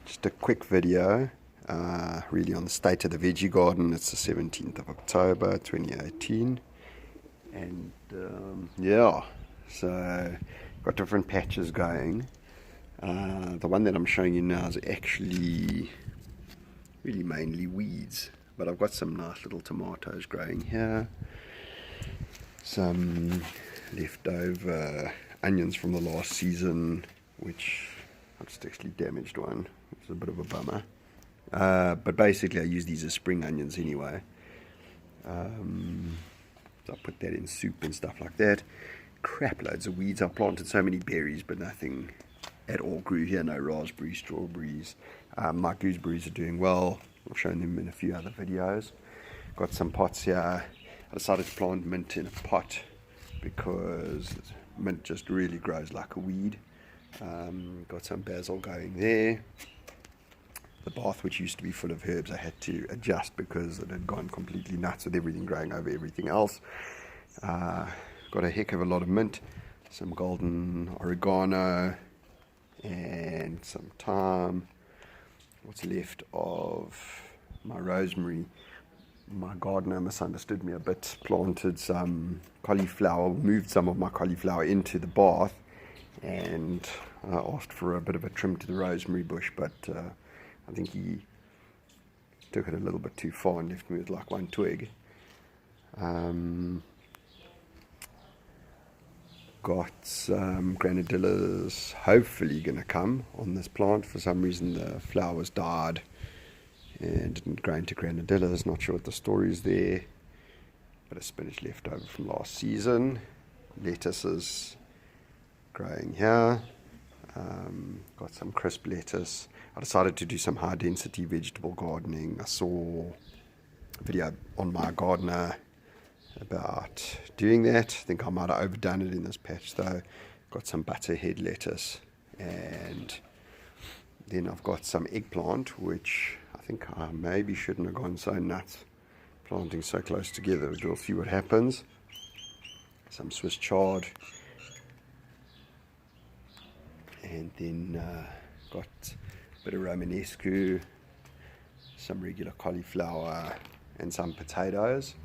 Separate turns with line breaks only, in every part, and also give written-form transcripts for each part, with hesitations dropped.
Just a quick video, really on the state of the veggie garden. It's the 17th of October 2018, and yeah, so got different patches going. The one that I'm showing you now is actually really mainly weeds, but I've got some nice little tomatoes growing here, some leftover onions from the last season, which I've just actually damaged one. It's a bit of a bummer, but basically I use these as spring onions anyway. So I put that in soup and stuff like that. Crap loads of weeds. I planted so many berries, but nothing at all grew here. No raspberries, strawberries. My gooseberries are doing well. I've shown them in a few other videos. Got some pots here. I decided to plant mint in a pot because mint just really grows like a weed. Got some basil going there. The bath, which used to be full of herbs, I had to adjust because it had gone completely nuts with everything growing over everything else. Got a heck of a lot of mint, some golden oregano, and some thyme. What's left of my rosemary. My gardener misunderstood me a bit, planted some cauliflower, moved some of my cauliflower into the bath, and asked for a bit of a trim to the rosemary bush, but I think he took it a little bit too far and left me with like one twig. Got some granadillas hopefully going to come on this plant. For some reason the flowers died and didn't grow into granadillas. Not sure what the story is there. Bit of spinach left over from last season. Lettuces growing here. Got some crisp lettuce. I decided to do some high density vegetable gardening. I saw a video on my gardener about doing that. I think I might have overdone it in this patch though. Got some butterhead lettuce, and then I've got some eggplant, which I think I maybe shouldn't have gone so nuts planting so close together. We'll see what happens. Some Swiss chard, and then got a bit of Romanescu, some regular cauliflower, and some potatoes.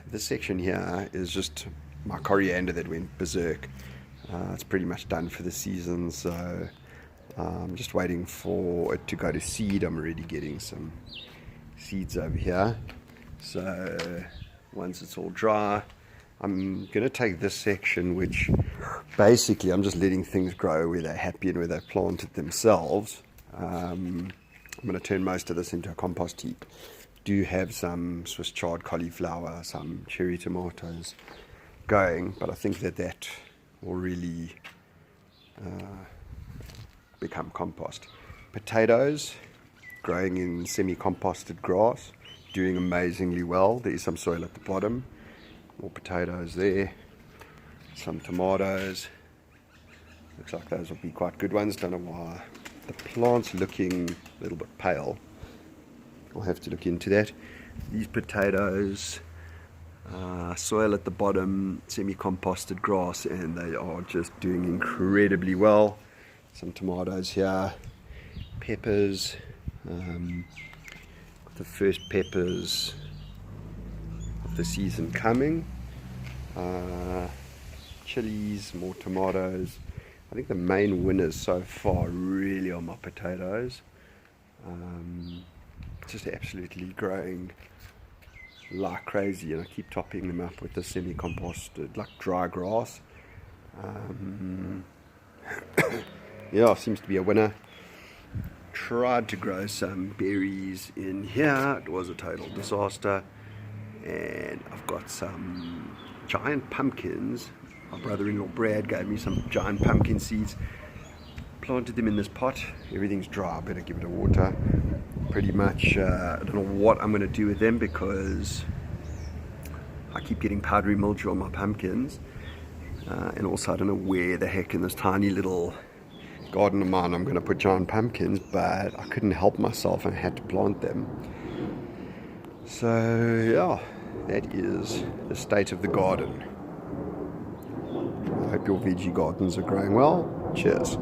This section here is just my coriander that went berserk. It's pretty much done for the season, so I'm just waiting for it to go to seed. I'm already getting some seeds over here, so once it's all dry, I'm going to take this section, which basically I'm just letting things grow where they're happy and where they've planted themselves. I'm going to turn most of this into a compost heap. Do have some Swiss chard cauliflower, some cherry tomatoes going, but I think that will really become compost. Potatoes growing in semi-composted grass, doing amazingly well. There is some soil at the bottom. More potatoes there. Some tomatoes. Looks like those will be quite good ones. Don't know why the plant's looking a little bit pale. I'll have to look into that. These potatoes, soil at the bottom, semi-composted grass, and they are just doing incredibly well. Some tomatoes here, peppers, the first peppers of the season coming, chilies, more tomatoes. I think the main winners so far really are my potatoes. Just absolutely growing like crazy, and I keep topping them up with the semi-composted, like dry grass. Yeah, seems to be a winner. Tried to grow some berries in here. It was a total disaster. And I've got some giant pumpkins. My brother-in-law Brad gave me some giant pumpkin seeds. Planted them in this pot. Everything's dry. I better give it a water. Pretty much, I don't know what I'm going to do with them because I keep getting powdery mildew on my pumpkins. And also I don't know where the heck in this tiny little garden of mine I'm going to put giant pumpkins, but I couldn't help myself and I had to plant them. So yeah, that is the state of the garden. I hope your veggie gardens are growing well. Cheers.